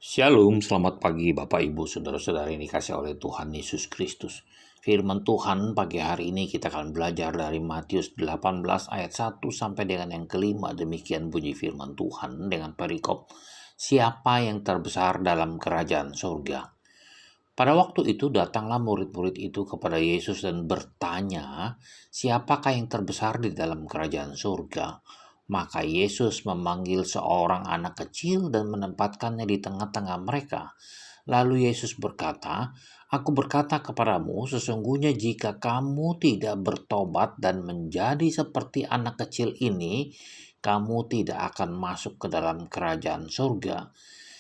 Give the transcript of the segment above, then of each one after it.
Shalom, selamat pagi Bapak Ibu Saudara-saudari yang dikasihi oleh Tuhan Yesus Kristus. Firman Tuhan pagi hari ini kita akan belajar dari Matius 18 ayat 1 sampai dengan yang kelima. Demikian bunyi firman Tuhan dengan perikop, siapa yang terbesar dalam kerajaan surga. Pada waktu itu datanglah murid-murid itu kepada Yesus dan bertanya, siapakah yang terbesar di dalam kerajaan surga? Maka Yesus memanggil seorang anak kecil dan menempatkannya di tengah-tengah mereka. Lalu Yesus berkata, "Aku berkata kepadamu, sesungguhnya jika kamu tidak bertobat dan menjadi seperti anak kecil ini, kamu tidak akan masuk ke dalam kerajaan surga.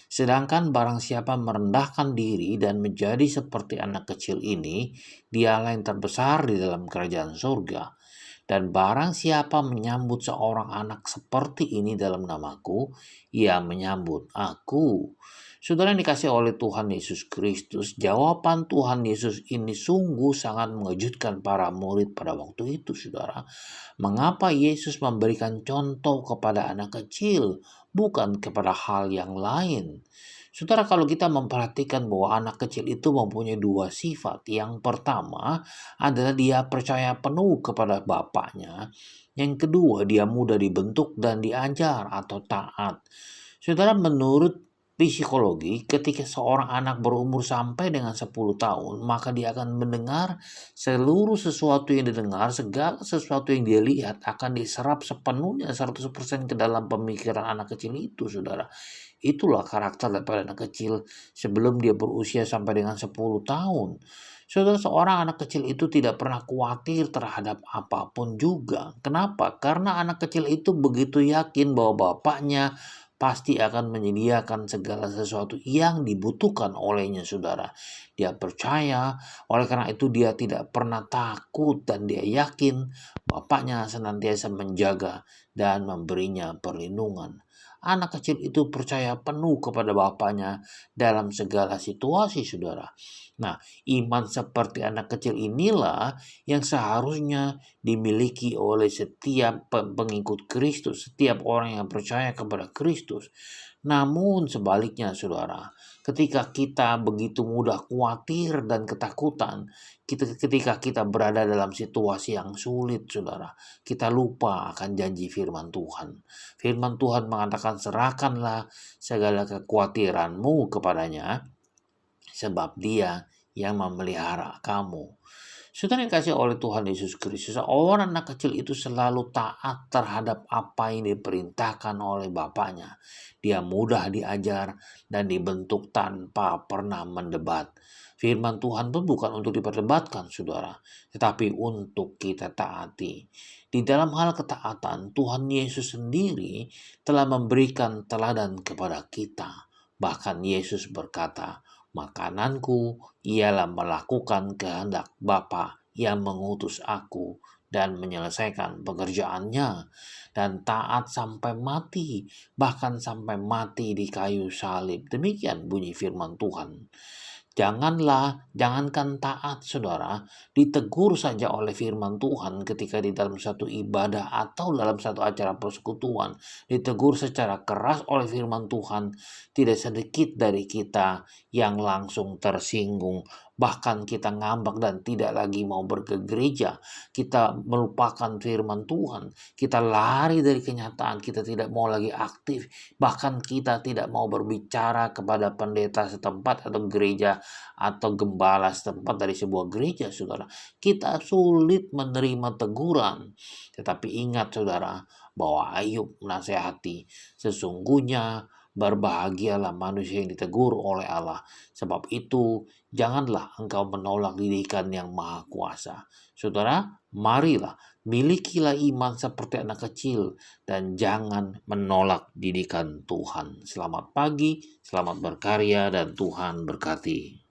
Sedangkan barang siapa merendahkan diri dan menjadi seperti anak kecil ini, dialah yang terbesar di dalam kerajaan surga. Dan barang siapa menyambut seorang anak seperti ini dalam namaku, ia menyambut aku." Saudara yang dikasihi oleh Tuhan Yesus Kristus, jawaban Tuhan Yesus ini sungguh sangat mengejutkan para murid pada waktu itu, saudara. Mengapa Yesus memberikan contoh kepada anak kecil, bukan kepada hal yang lain? Saudara, kalau kita memperhatikan bahwa anak kecil itu mempunyai dua sifat. Yang pertama adalah dia percaya penuh kepada bapaknya. Yang kedua, dia mudah dibentuk dan diajar atau taat. Saudara, menurut psikologi, ketika seorang anak berumur sampai dengan 10 tahun, maka dia akan mendengar seluruh sesuatu yang didengar, segala sesuatu yang dia lihat akan diserap sepenuhnya 100% ke dalam pemikiran anak kecil itu, saudara. Itulah karakter daripada anak kecil sebelum dia berusia sampai dengan 10 tahun. Saudara, seorang anak kecil itu tidak pernah khawatir terhadap apapun juga. Kenapa? Karena anak kecil itu begitu yakin bahwa bapaknya pasti akan menyediakan segala sesuatu yang dibutuhkan olehnya, saudara. Dia percaya, oleh karena itu dia tidak pernah takut dan dia yakin bapaknya senantiasa menjaga dan memberinya perlindungan. Anak kecil itu percaya penuh kepada bapaknya dalam segala situasi, saudara. Nah, iman seperti anak kecil inilah yang seharusnya dimiliki oleh setiap pengikut Kristus, setiap orang yang percaya kepada Kristus. Namun sebaliknya, saudara, ketika kita begitu mudah khawatir dan ketakutan, ketika kita berada dalam situasi yang sulit, saudara, kita lupa akan janji firman Tuhan. Firman Tuhan mengatakan, serahkanlah segala kekhawatiranmu kepadanya, sebab Dia yang memelihara kamu. Saudara yang dikasihi oleh Tuhan Yesus Kristus, orang anak kecil itu selalu taat terhadap apa yang diperintahkan oleh bapaknya. Dia mudah diajar dan dibentuk tanpa pernah mendebat. Firman Tuhan pun bukan untuk diperdebatkan, saudara, tetapi untuk kita taati. Di dalam hal ketaatan, Tuhan Yesus sendiri telah memberikan teladan kepada kita. Bahkan Yesus berkata, "Makananku ialah melakukan kehendak Bapa yang mengutus aku dan menyelesaikan pekerjaannya, dan taat sampai mati, bahkan sampai mati di kayu salib." Demikian bunyi firman Tuhan. Jangankan taat, saudara, ditegur saja oleh firman Tuhan ketika di dalam satu ibadah atau dalam satu acara persekutuan, ditegur secara keras oleh firman Tuhan, tidak sedikit dari kita yang langsung tersinggung. Bahkan kita ngambek dan tidak lagi mau pergi gereja. Kita melupakan firman Tuhan. Kita lari dari kenyataan. Kita tidak mau lagi aktif. Bahkan kita tidak mau berbicara kepada pendeta setempat atau gereja atau gembala setempat dari sebuah gereja, saudara. Kita sulit menerima teguran. Tetapi ingat, saudara, bahwa Ayub menasehati, sesungguhnya berbahagialah manusia yang ditegur oleh Allah. Sebab itu, janganlah engkau menolak didikan yang maha kuasa. Saudara, marilah milikilah iman seperti anak kecil dan jangan menolak didikan Tuhan. Selamat pagi, selamat berkarya, dan Tuhan berkati.